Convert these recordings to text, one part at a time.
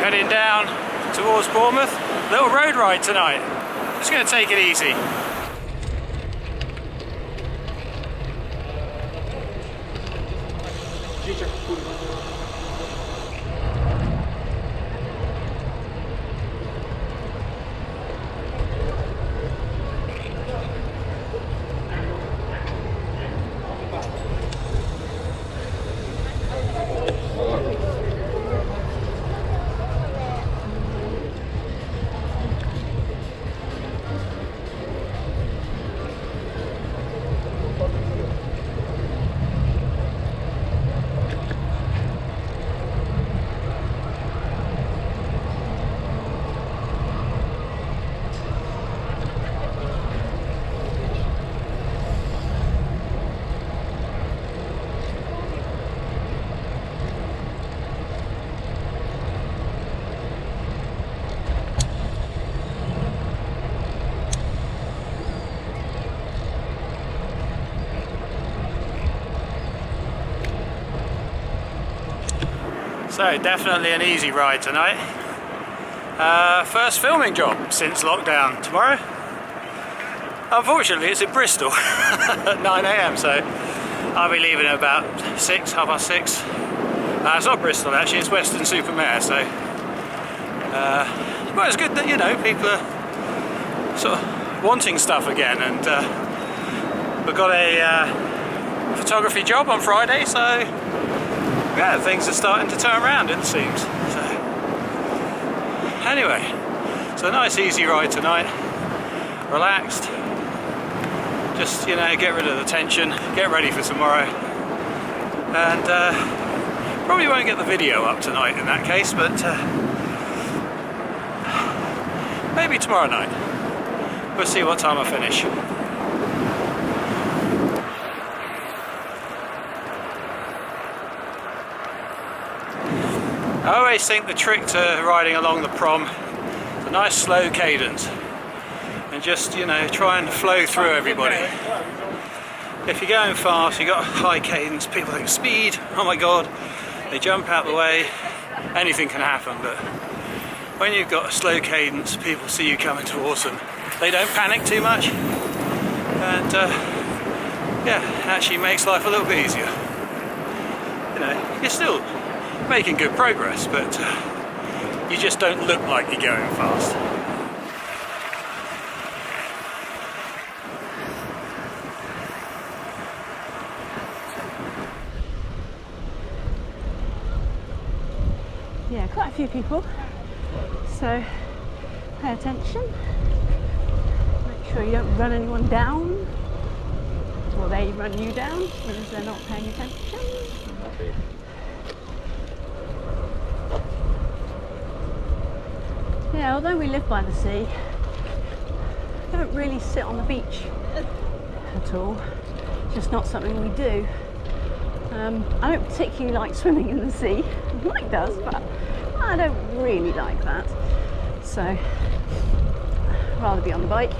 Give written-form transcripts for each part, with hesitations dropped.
Heading down towards Bournemouth. Little road ride tonight. Just going to take it easy. So definitely an easy ride tonight. First filming job since lockdown tomorrow. Unfortunately it's in Bristol at 9 AM, so I'll be leaving at about 6, half past 6. It's not Bristol actually, it's Weston-super-Mare, so but it's good that, you know, people are sort of wanting stuff again, and we've got a photography job on Friday, so yeah, things are starting to turn around, it seems. So anyway, it's a nice easy ride tonight, relaxed, just, you know, get rid of the tension, get ready for tomorrow, and probably won't get the video up tonight in that case, but maybe tomorrow night. We'll see what time I finish. I always think the trick to riding along the prom is a nice slow cadence and just, you know, try and flow through everybody. If you're going fast, you've got high cadence, people think speed, oh my god, they jump out the way, anything can happen, but when you've got a slow cadence, people see you coming towards them, they don't panic too much, and yeah, it actually makes life a little bit easier. You know, you're still making good progress, but you just don't look like you're going fast. Yeah, quite a few people, so pay attention, make sure you don't run anyone down, or they run you down because they're not paying attention. Yeah, although we live by the sea, we don't really sit on the beach at all. It's just not something we do. I don't particularly like swimming in the sea. Mike does, but I don't really like that. So, I'd rather be on the bike.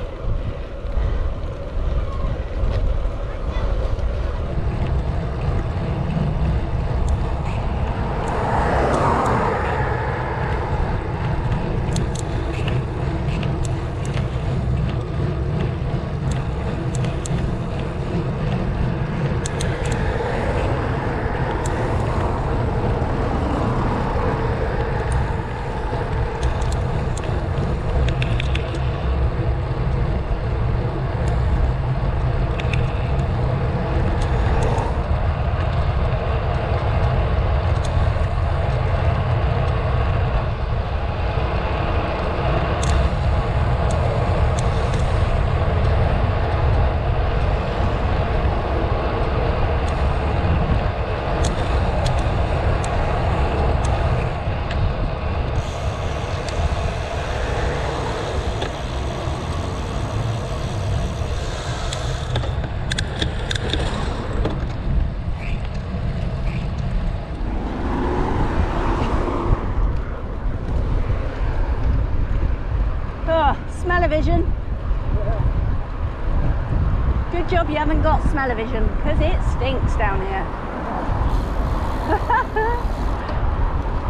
Smell-o-vision. Good job you haven't got smell-o-vision, because it stinks down here.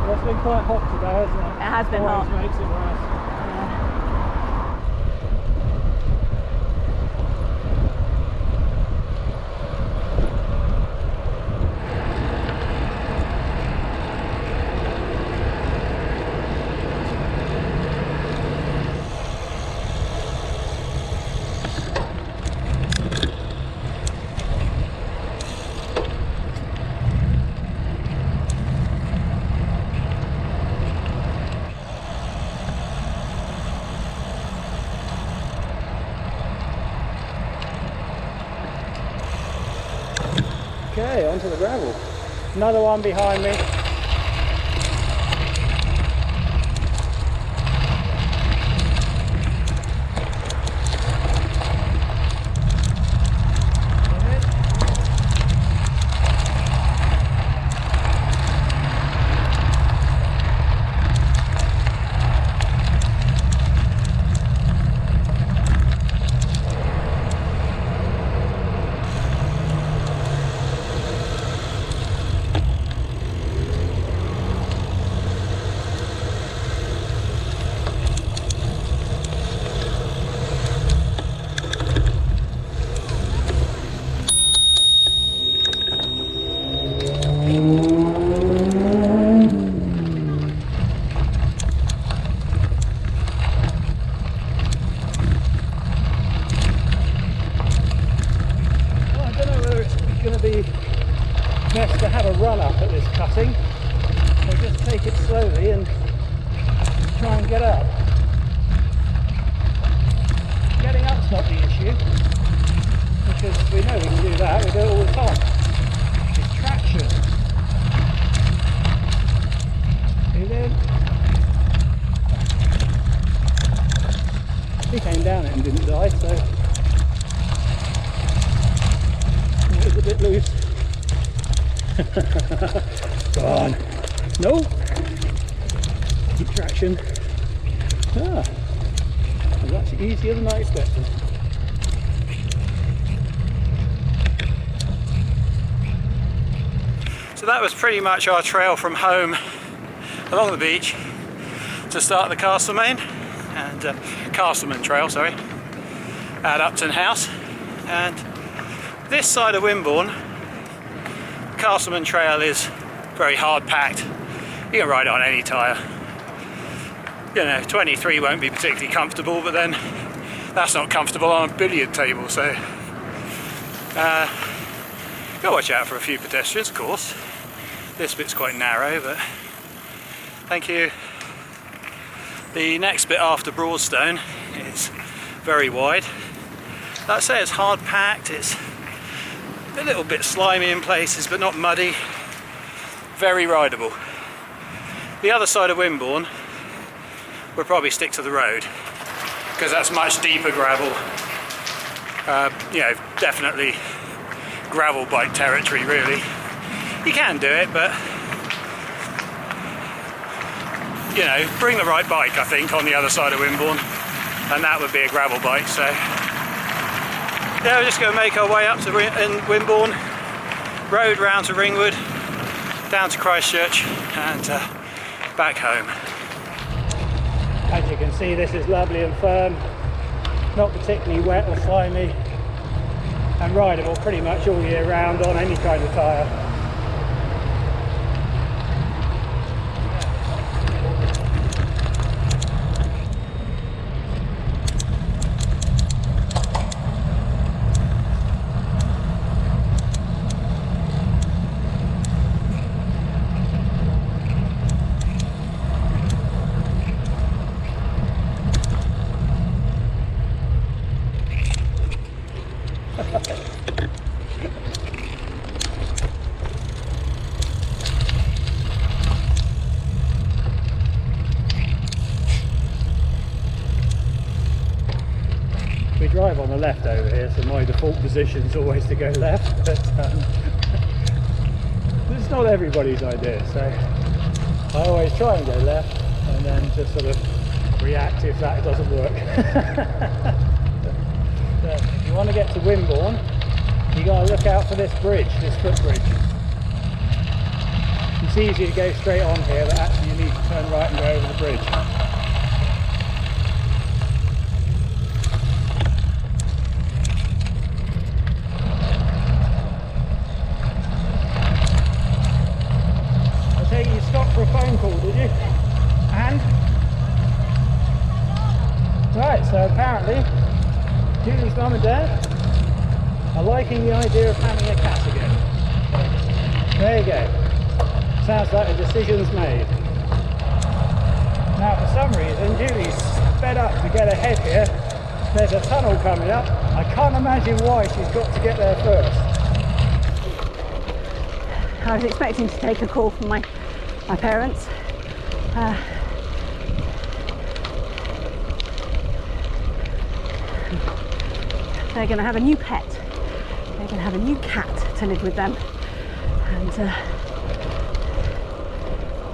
Well, it's been quite hot today, hasn't it? It has been hot. Makes it worse. Okay, onto the gravel. Another one behind me. Best to have a run up at this cutting, so just take it slowly and try and get up. Getting up's not the issue, because we know we can do that, we do it all the time. It's traction. See then? He came down it and didn't die, so it was a bit loose. Go on. No. Keep traction. Ah, it was actually easier than I expected. So that was pretty much our trail from home along the beach to start the Castleman and Castleman trail, sorry, at Upton House. And this side of Wimborne, Castleman trail is very hard packed. You can ride on any tyre. You know, 23 won't be particularly comfortable, but then that's not comfortable on a billiard table, so gotta watch out for a few pedestrians, of course. This bit's quite narrow, but thank you. The next bit after Broadstone is very wide. Like I say, it's hard packed, it's a little bit slimy in places, but not muddy. Very rideable. The other side of Wimborne, we'll probably stick to the road, because that's much deeper gravel. You know, definitely gravel bike territory, really. You can do it, but you know, bring the right bike, I think, on the other side of Wimborne, and that would be a gravel bike. So yeah, we're just going to make our way up to Wimborne, road round to Ringwood, down to Christchurch, and back home. As you can see, this is lovely and firm, not particularly wet or slimy, and rideable pretty much all year round on any kind of tyre. We drive on the left over here, so my default position is always to go left, but it's not everybody's idea, so I always try and go left and then just sort of react if that doesn't work. But if you want to get to Wimborne, you got to look out for this bridge, this footbridge. It's easy to go straight on here, but actually you need to turn right and go over the bridge. I take it you stopped for a phone call, did you? And? Right, so apparently Julie's mum and dad are liking the idea of having a cat again. There you go. Sounds like a decision's made. Now for some reason Julie's sped up to get ahead here. There's a tunnel coming up. I can't imagine why she's got to get there first. I was expecting to take a call from my parents. They're going to have a new pet. They're going to have a new cat to live with them. And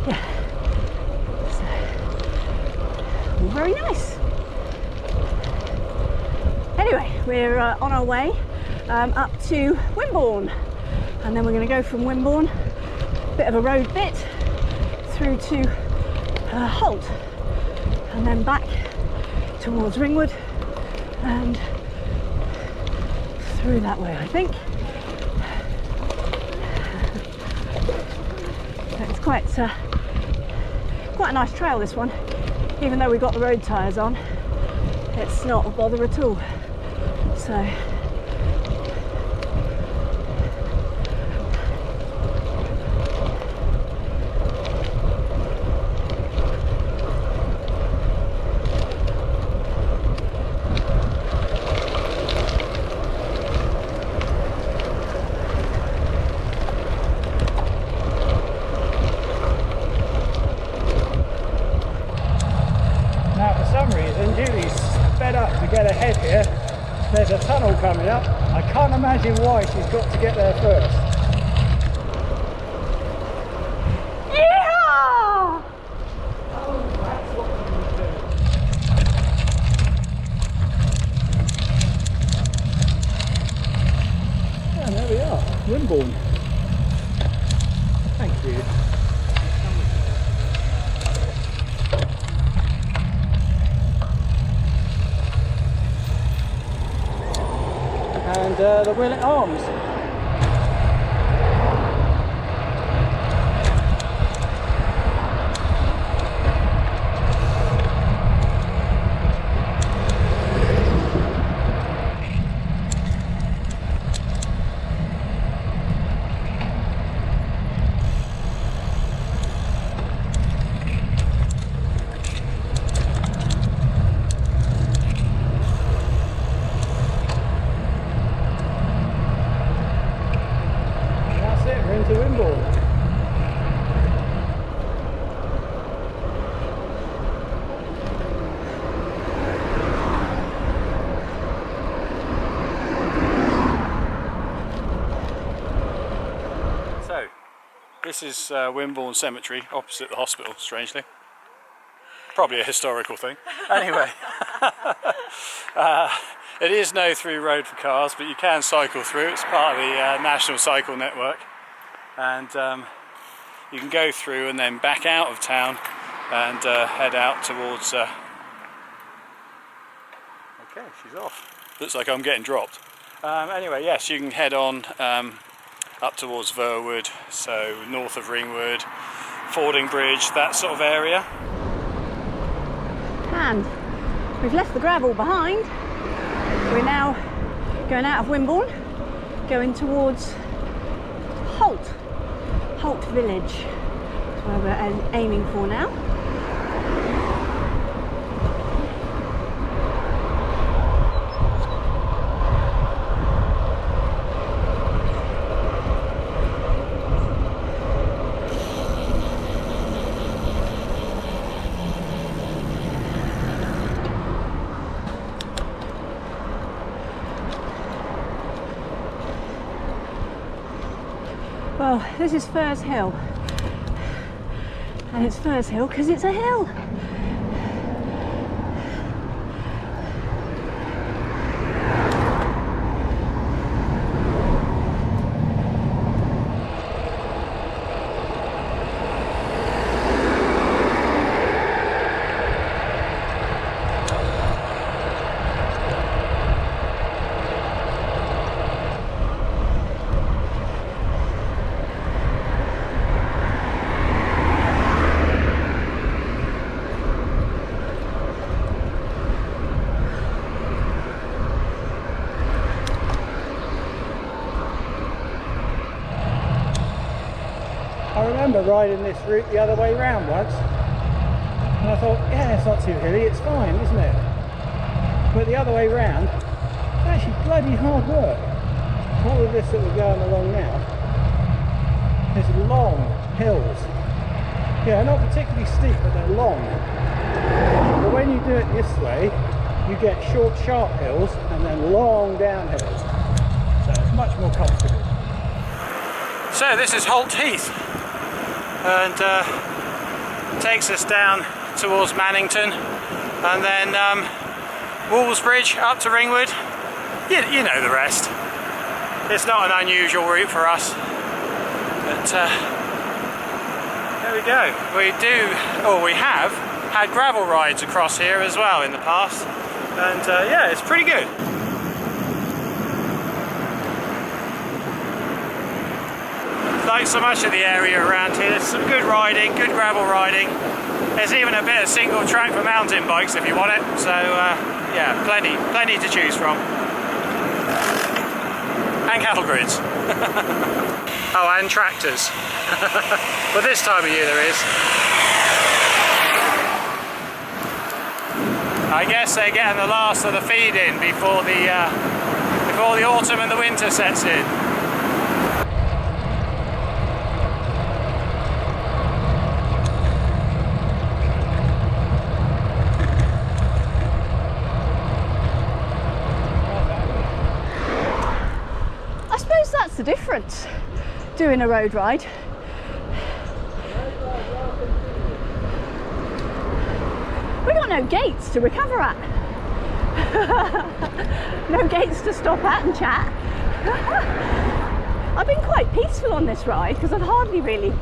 yeah, so very nice. Anyway, we're on our way up to Wimborne, and then we're going to go from Wimborne, bit of a road bit, through to Holt, and then back towards Ringwood and through that way, I think. It's quite a nice trail, this one. Even though we've got the road tyres on, it's not a bother at all. So get ahead here. There's a tunnel coming up. I can't imagine why she's got to get there first. yeah! And there we are, Wimborne. Thank you. And the Willet Arms. This is Wimborne Cemetery, opposite the hospital, strangely. Probably a historical thing. Anyway, it is no through road for cars, but you can cycle through. It's part of the National Cycle Network. And you can go through and then back out of town and head out towards... Okay, she's off. Looks like I'm getting dropped. Anyway, yes, you can head on up towards Verwood, so north of Ringwood, Fording Bridge, that sort of area. And we've left the gravel behind. We're now going out of Wimborne, going towards Holt Village. That's where we're aiming for now. Well, this is Furze Hill, and it's Furze Hill because it's a hill. I remember riding this route the other way round once, and I thought, yeah, it's not too hilly, it's fine, isn't it? But the other way round, it's actually bloody hard work. All of this that we're going along now is long hills. Yeah, not particularly steep, but they're long. But when you do it this way, you get short, sharp hills and then long downhills. So it's much more comfortable. So this is Holt Heath, and takes us down towards Mannington, and then Woolsbridge up to Ringwood. You know the rest. It's not an unusual route for us, but there we go. We have had gravel rides across here as well in the past, and yeah, it's pretty good. Like so much of the area around here, there's some good riding, good gravel riding. There's even a bit of single track for mountain bikes if you want it, so yeah, plenty to choose from. And cattle grids. Oh, and tractors. But this time of year there is. I guess they're getting the last of the feed in before the autumn and the winter sets in. That's the difference, doing a road ride. We got no gates to recover at. No gates to stop at and chat. I've been quite peaceful on this ride because I've hardly really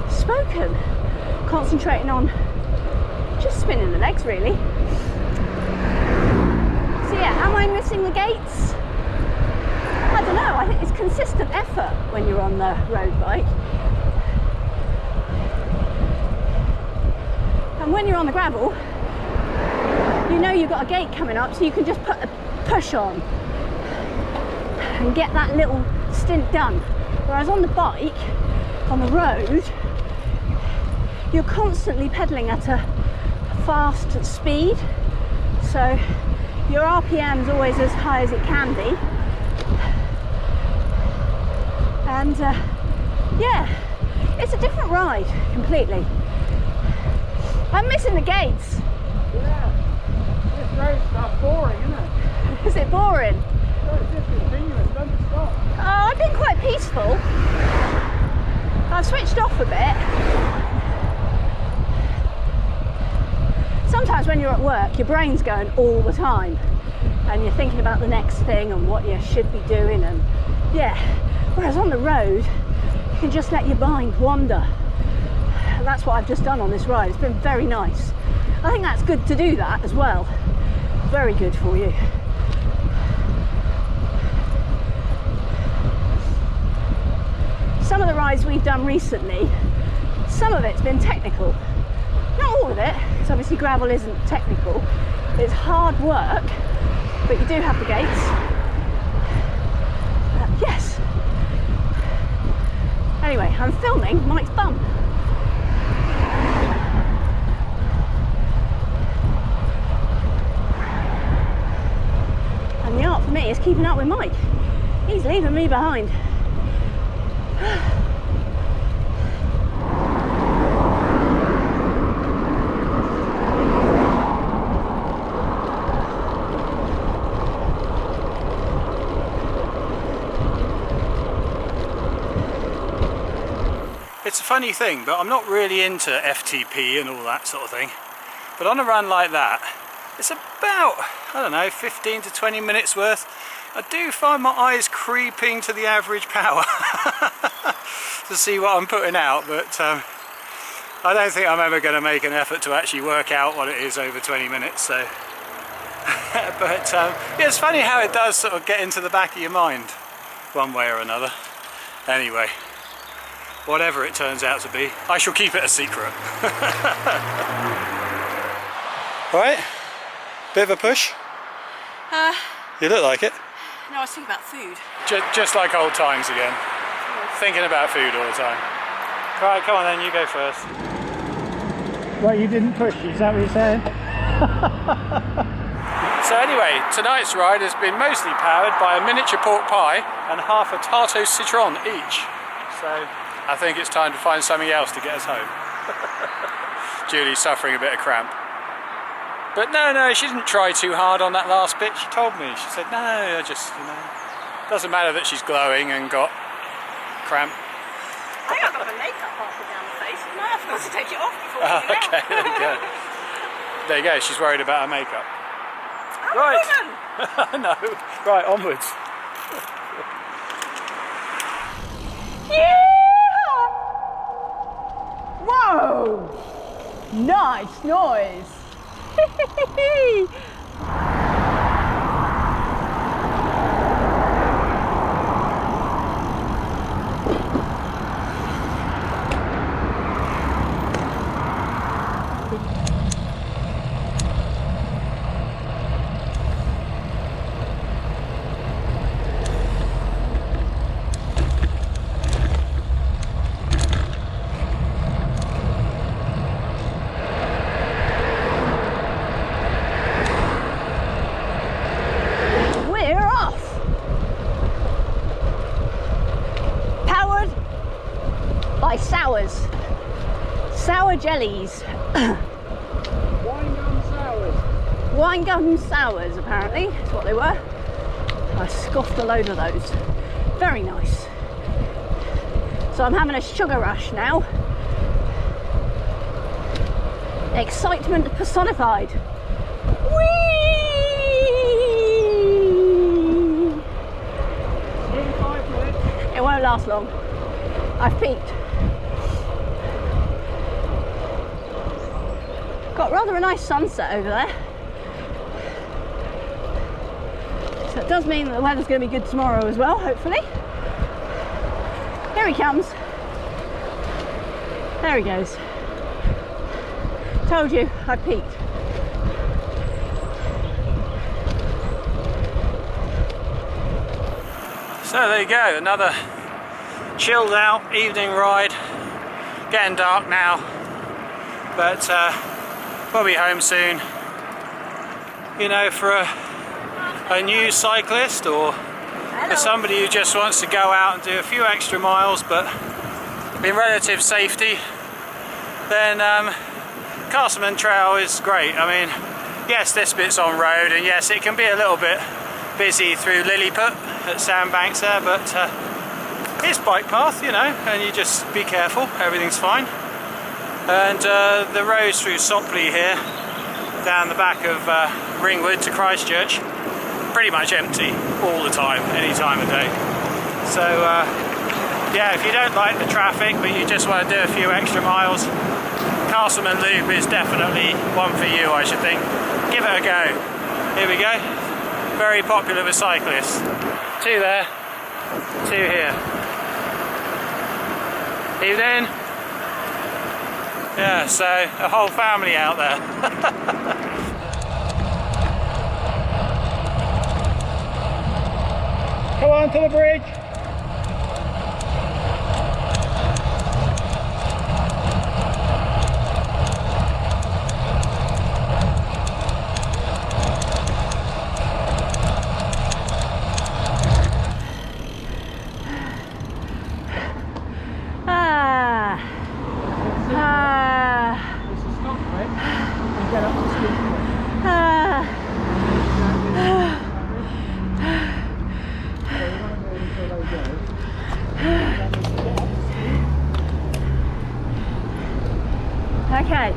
spoken, concentrating on just spinning the legs really. So yeah, am I missing the gates? I don't know, I think it's consistent effort when you're on the road bike. And when you're on the gravel, you know you've got a gate coming up, so you can just put a push on and get that little stint done. Whereas on the bike, on the road, you're constantly pedalling at a fast speed, so your RPM's always as high as it can be. And yeah, it's a different ride completely. I'm missing the gates. Yeah, this road's not boring, isn't it? Is it boring? No, it's just continuous, don't stop. Oh, I've been quite peaceful. I've switched off a bit. Sometimes when you're at work, your brain's going all the time, and you're thinking about the next thing and what you should be doing, and yeah. Whereas on the road, you can just let your mind wander. And that's what I've just done on this ride. It's been very nice. I think that's good to do that as well. Very good for you. Some of the rides we've done recently, some of it's been technical. Not all of it, because obviously gravel isn't technical. It's hard work, but you do have the gates. Yes. Anyway, I'm filming Mike's bum. And the art for me is keeping up with Mike. He's leaving me behind. It's a funny thing, but I'm not really into FTP and all that sort of thing. But on a run like that, it's about, I don't know, 15 to 20 minutes worth. I do find my eyes creeping to the average power to see what I'm putting out, but I don't think I'm ever going to make an effort to actually work out what it is over 20 minutes. So, but yeah, it's funny how it does sort of get into the back of your mind, one way or another. Anyway. Whatever it turns out to be, I shall keep it a secret. Alright, bit of a push? You look like it. No, I was thinking about food. Just like old times again. Thinking about food all the time. Right, come on then, you go first. Well, you didn't push, is that what you're saying? So anyway, tonight's ride has been mostly powered by a miniature pork pie and half a tarte citron each. So I think it's time to find something else to get us home. Julie's suffering a bit of cramp. But no, she didn't try too hard on that last bit. She told me, she said, no, I just, doesn't matter that she's glowing and got cramp. I got my makeup halfway down the face, and I forgot to take it off before we get Okay, out. there you go. There you go, she's worried about her makeup. I'm Right. a woman. No, right, onwards. Yeah! Whoa! Nice noise. Sour jellies. Wine gum sours. Wine gum sours, apparently, is what they were. I scoffed a load of those. Very nice. So I'm having a sugar rush now. Excitement personified. Whee! In 5 minutes. It won't last long. I've peaked. Got rather a nice sunset over there. So it does mean that the weather's going to be good tomorrow as well, hopefully. Here he comes. There he goes. Told you, I peaked. So there you go, another chilled out evening ride. Getting dark now, but we'll be home soon. You know, for a new cyclist or for somebody who just wants to go out and do a few extra miles but in relative safety, then Castleman Trail is great. I mean, yes, this bit's on road, and yes, it can be a little bit busy through Lilliput at Sandbanks there, but it's bike path, you know, and you just be careful, everything's fine. And the roads through Sopley here, down the back of Ringwood to Christchurch, pretty much empty all the time, any time of day. So yeah, if you don't like the traffic but you just want to do a few extra miles, Castleman Loop is definitely one for you, I should think. Give it a go. Here we go. Very popular with cyclists. 2 there, 2 here. Evening. Yeah, so a whole family out there. Come on to the bridge. This is stop, right? And get up the street. Okay.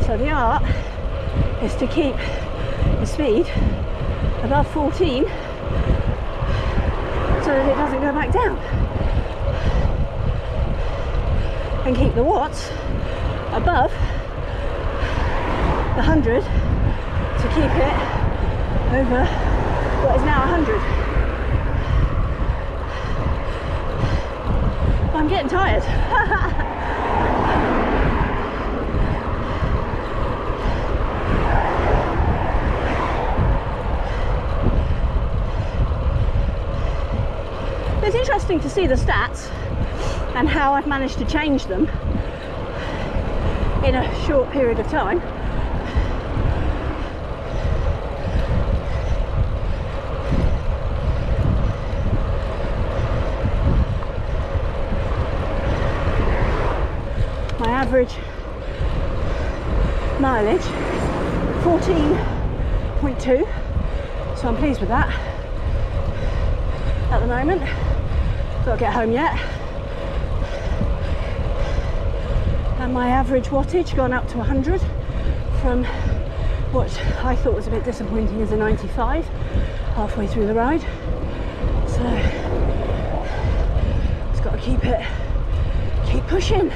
So the art is to keep the speed above 14 so that it doesn't go back down, and keep the watts above the 100 to keep it over what is now 100. I'm getting tired. It's interesting to see the stats and how I've managed to change them in a short period of time. My average mileage 14.2, so I'm pleased with that at the moment. Got to get home yet. And my average wattage gone up to 100 from what I thought was a bit disappointing as a 95 halfway through the ride. So just got to keep pushing.